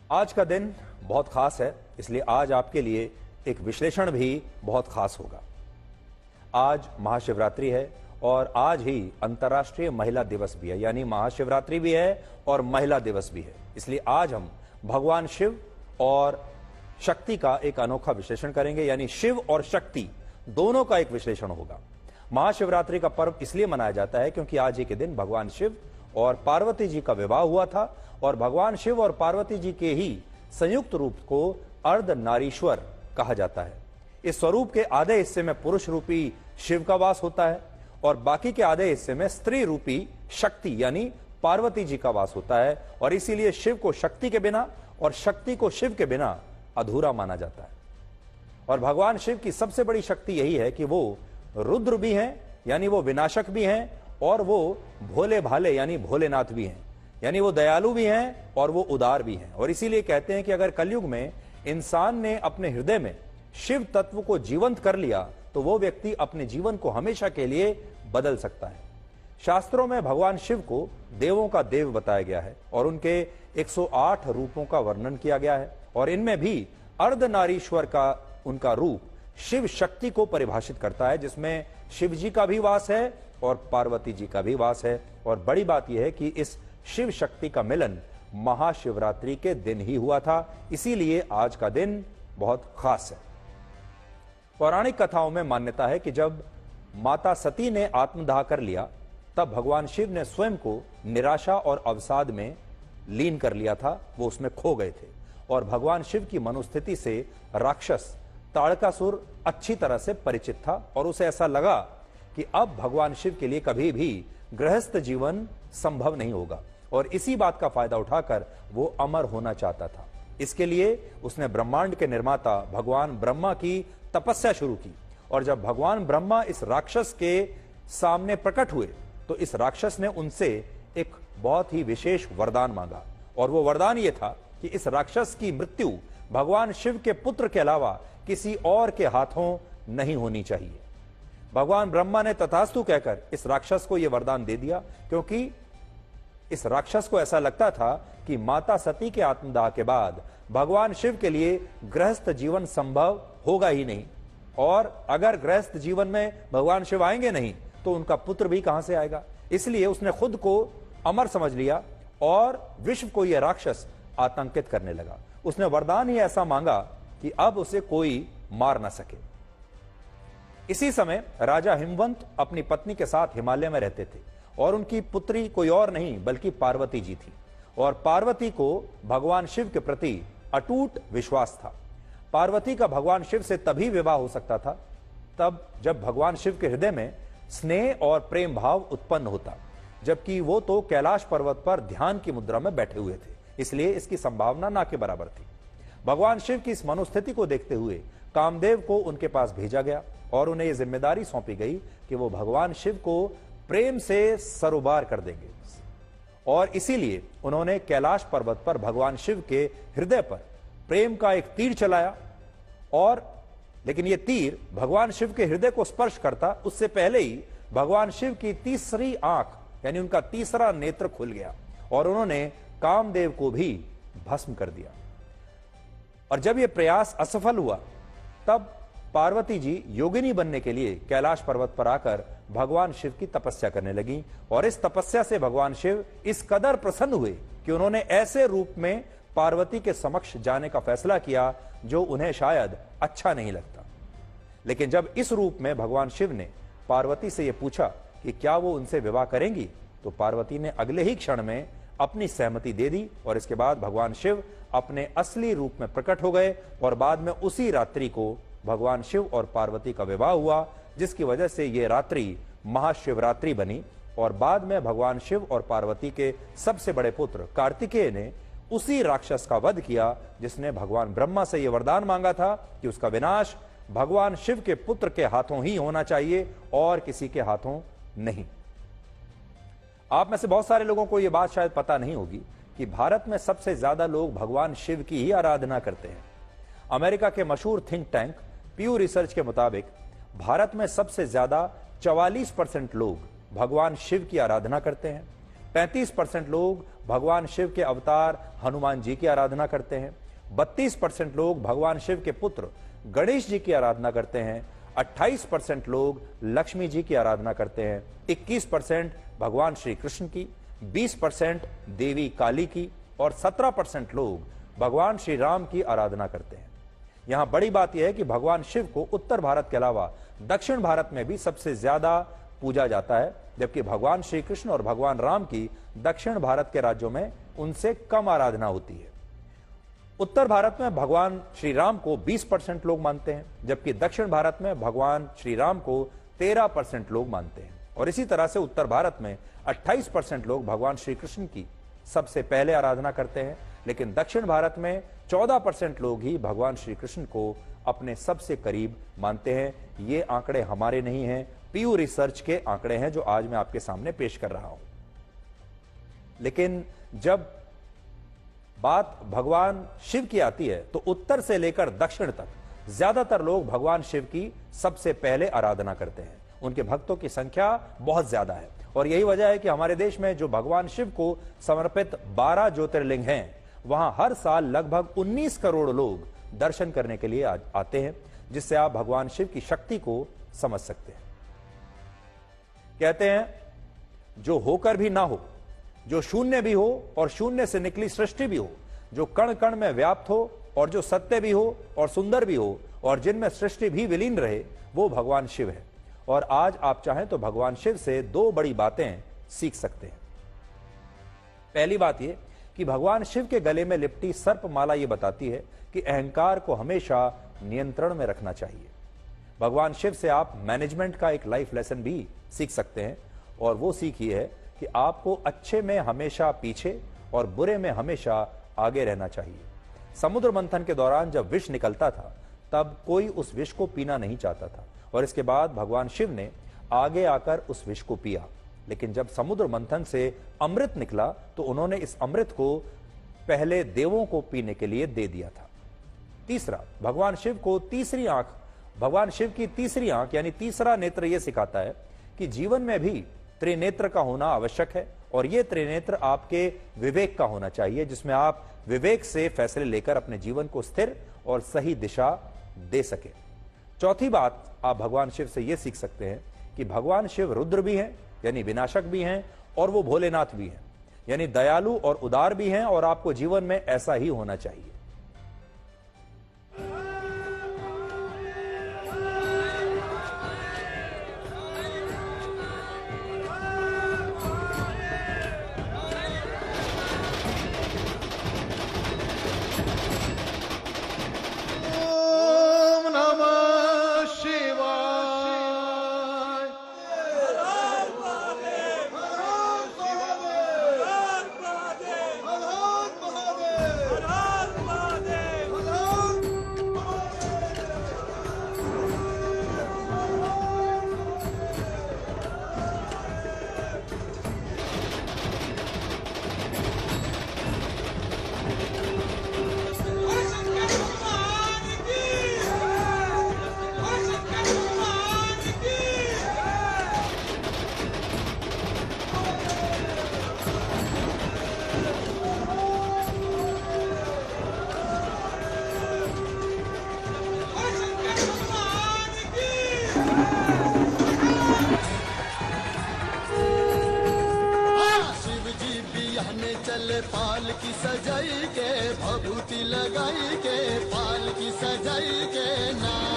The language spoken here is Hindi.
आज का दिन बहुत खास है, इसलिए आज आपके लिए एक विश्लेषण भी बहुत खास होगा। आज महाशिवरात्रि है और आज ही अंतर्राष्ट्रीय महिला दिवस भी है, यानी महाशिवरात्रि भी है और महिला दिवस भी है। इसलिए आज हम भगवान शिव और शक्ति का एक अनोखा विश्लेषण करेंगे, यानी शिव और शक्ति दोनों का एक विश्लेषण होगा। महाशिवरात्रि का पर्व इसलिए मनाया जाता है क्योंकि आज ही के दिन भगवान शिव और पार्वती जी का विवाह हुआ था और भगवान शिव और पार्वती जी के ही संयुक्त रूप को अर्धनारीश्वर कहा जाता है। इस स्वरूप के आधे हिस्से में पुरुष रूपी शिव का वास होता है और बाकी के आधे हिस्से में स्त्री रूपी शक्ति यानी पार्वती जी का वास होता है, और इसीलिए शिव को शक्ति के बिना और शक्ति को शिव के बिना अधूरा माना जाता है। और भगवान शिव की सबसे बड़ी शक्ति यही है कि वो रुद्र भी हैं, यानी वो विनाशक भी हैं, और वो भोले भाले यानी भोलेनाथ भी हैं, यानी वो दयालु भी हैं और वो उदार भी हैं। और इसीलिए कहते हैं कि अगर कलयुग में इंसान ने अपने हृदय में शिव तत्व को जीवंत कर लिया तो वो व्यक्ति अपने जीवन को हमेशा के लिए बदल सकता है। शास्त्रों में भगवान शिव को देवों का देव बताया गया है और उनके 108 रूपों का वर्णन किया गया है, और इनमें भी अर्धनारीश्वर का उनका रूप शिव शक्ति को परिभाषित करता है, जिसमें शिव जी का भी वास है और पार्वती जी का भी वास है। और बड़ी बात यह है कि इस शिव शक्ति का मिलन महाशिवरात्रि के दिन ही हुआ था, इसीलिए आज का दिन बहुत खास है। पौराणिक कथाओं में मान्यता है कि जब माता सती ने आत्मदाह कर लिया तब भगवान शिव ने स्वयं को निराशा और अवसाद में लीन कर लिया था, वो उसमें खो गए थे। और भगवान शिव की मनोस्थिति से राक्षस ताड़कासुर अच्छी तरह से परिचित था और उसे ऐसा लगा कि अब भगवान शिव के लिए कभी भी गृहस्थ जीवन संभव नहीं होगा, और इसी बात का फायदा उठाकर वो अमर होना चाहता था। इसके लिए उसने ब्रह्मांड के निर्माता भगवान ब्रह्मा की तपस्या शुरू की, और जब भगवान ब्रह्मा इस राक्षस के सामने प्रकट हुए तो इस राक्षस ने उनसे एक बहुत ही विशेष वरदान मांगा, और वो वरदान ये था कि इस राक्षस की मृत्यु भगवान शिव के पुत्र के अलावा किसी और के हाथों नहीं होनी चाहिए। भगवान ब्रह्मा ने तथास्तु कहकर इस राक्षस को यह वरदान दे दिया, क्योंकि इस राक्षस को ऐसा लगता था कि माता सती के आत्मदाह के बाद भगवान शिव के लिए गृहस्थ जीवन संभव होगा ही नहीं, और अगर गृहस्थ जीवन में भगवान शिव आएंगे नहीं तो उनका पुत्र भी कहां से आएगा। इसलिए उसने खुद को अमर समझ लिया और विश्व को यह राक्षस आतंकित करने लगा। उसने वरदान ही ऐसा मांगा कि अब उसे कोई मार ना सके। इसी समय राजा हिमवंत अपनी पत्नी के साथ हिमालय में रहते थे, और उनकी पुत्री कोई और नहीं बल्कि पार्वती जी थी, और पार्वती को भगवान शिव के प्रति अटूट विश्वास था। पार्वती का भगवान शिव से तभी विवाह हो सकता था तब जब भगवान शिव के हृदय में स्नेह और प्रेम भाव उत्पन्न होता, जबकि वो तो कैलाश पर्वत पर ध्यान की मुद्रा में बैठे हुए थे, इसलिए इसकी संभावना ना के बराबर थी। भगवान शिव की इस मनोस्थिति को देखते हुए कामदेव को उनके पास भेजा गया और उन्हें यह जिम्मेदारी सौंपी गई कि वो भगवान शिव को प्रेम से सरोबार कर देंगे, और इसीलिए उन्होंने कैलाश पर्वत पर भगवान शिव के हृदय पर प्रेम का एक तीर चलाया। और लेकिन यह तीर भगवान शिव के हृदय को स्पर्श करता उससे पहले ही भगवान शिव की तीसरी आंख यानी उनका तीसरा नेत्र खुल गया और उन्होंने कामदेव को भी भस्म कर दिया। और जब यह प्रयास असफल हुआ तब पार्वती जी योगिनी बनने के लिए कैलाश पर्वत पर आकर भगवान शिव की तपस्या करने लगी, और इस तपस्या से भगवान शिव इस कदर प्रसन्न हुए कि उन्होंने ऐसे रूप में पार्वती के समक्ष जाने का फैसला किया जो उन्हें शायद अच्छा नहीं लगता। लेकिन जब इस रूप में भगवान शिव ने पार्वती से यह पूछा कि क्या वो उनसे विवाह करेंगी, तो पार्वती ने अगले ही क्षण में अपनी सहमति दे दी, और इसके बाद भगवान शिव अपने असली रूप में प्रकट हो गए, और बाद में उसी रात्रि को भगवान शिव और पार्वती का विवाह हुआ, जिसकी वजह से यह रात्रि महाशिवरात्रि बनी। और बाद में भगवान शिव और पार्वती के सबसे बड़े पुत्र कार्तिकेय ने उसी राक्षस का वध किया जिसने भगवान ब्रह्मा से यह वरदान मांगा था कि उसका विनाश भगवान शिव के पुत्र के हाथों ही होना चाहिए और किसी के हाथों नहीं। आप में से बहुत सारे लोगों को यह बात शायद पता नहीं होगी कि भारत में सबसे ज्यादा लोग भगवान शिव की ही आराधना करते हैं। अमेरिका के मशहूर थिंक टैंक प्यू रिसर्च के मुताबिक भारत में सबसे ज्यादा 44% लोग भगवान शिव की आराधना करते हैं, 35% लोग भगवान शिव के अवतार हनुमान जी की आराधना करते हैं। 32% लोग भगवान शिव के पुत्र गणेश जी की आराधना करते हैं। 28% लोग लक्ष्मी जी की आराधना करते हैं। 21% भगवान श्री कृष्ण की, 20% देवी काली की और 17% लोग भगवान श्री राम की आराधना करते हैं। यहां बड़ी बात यह है कि भगवान शिव को उत्तर भारत के अलावा दक्षिण भारत में भी सबसे ज्यादा पूजा जाता है, जबकि भगवान श्री कृष्ण और भगवान राम की दक्षिण भारत के राज्यों में उनसे कम आराधना होती है। उत्तर भारत में भगवान श्री राम को 20% लोग मानते हैं, जबकि दक्षिण भारत में भगवान श्री राम को 13% लोग मानते हैं। और इसी तरह से उत्तर भारत में 28% लोग भगवान श्री कृष्ण की सबसे पहले आराधना करते हैं, लेकिन दक्षिण भारत में 14% लोग ही भगवान श्री कृष्ण को अपने सबसे करीब मानते हैं। ये आंकड़े हमारे नहीं हैं, पीयू रिसर्च के आंकड़े हैं जो आज मैं आपके सामने पेश कर रहा हूं। लेकिन जब बात भगवान शिव की आती है तो उत्तर से लेकर दक्षिण तक ज्यादातर लोग भगवान शिव की सबसे पहले आराधना करते हैं। उनके भक्तों की संख्या बहुत ज्यादा है और यही वजह है कि हमारे देश में जो भगवान शिव को समर्पित 12 ज्योतिर्लिंग हैं, वहां हर साल लगभग 19 करोड़ लोग दर्शन करने के लिए आते हैं, जिससे आप भगवान शिव की शक्ति को समझ सकते हैं। कहते हैं जो होकर भी ना हो, जो शून्य भी हो और शून्य से निकली सृष्टि भी हो, जो कण कण में व्याप्त हो और जो सत्य भी हो और सुंदर भी हो और जिनमें सृष्टि भी विलीन रहे, वो भगवान शिव है। और आज आप चाहें तो भगवान शिव से 2 बड़ी बातें सीख सकते हैं। पहली बात यह कि भगवान शिव के गले में लिपटी सर्पमाला ये बताती है कि अहंकार को हमेशा नियंत्रण में रखना चाहिए। भगवान शिव से आप मैनेजमेंट का एक लाइफ लेसन भी सीख सकते हैं और वो सीख ये है कि आपको अच्छे में हमेशा पीछे और बुरे में हमेशा आगे रहना चाहिए। समुद्र मंथन के दौरान जब विष निकलता था तब कोई उस विष को पीना नहीं चाहता था और इसके बाद भगवान शिव ने आगे आकर उस विष को पिया, लेकिन जब समुद्र मंथन से अमृत निकला तो उन्होंने इस अमृत को पहले देवों को पीने के लिए दे दिया था। तीसरा, भगवान शिव की तीसरी आंख यानी तीसरा नेत्र यह सिखाता है कि जीवन में भी त्रिनेत्र का होना आवश्यक है और यह त्रिनेत्र आपके विवेक का होना चाहिए, जिसमें आप विवेक से फैसले लेकर अपने जीवन को स्थिर और सही दिशा दे सके। चौथी बात आप भगवान शिव से यह सीख सकते हैं कि भगवान शिव रुद्र भी हैं यानी विनाशक भी हैं और वो भोलेनाथ भी हैं यानी दयालु और उदार भी हैं और आपको जीवन में ऐसा ही होना चाहिए। चले पाल की सजाई के भभूति लगाई के पाल की सजाई के ना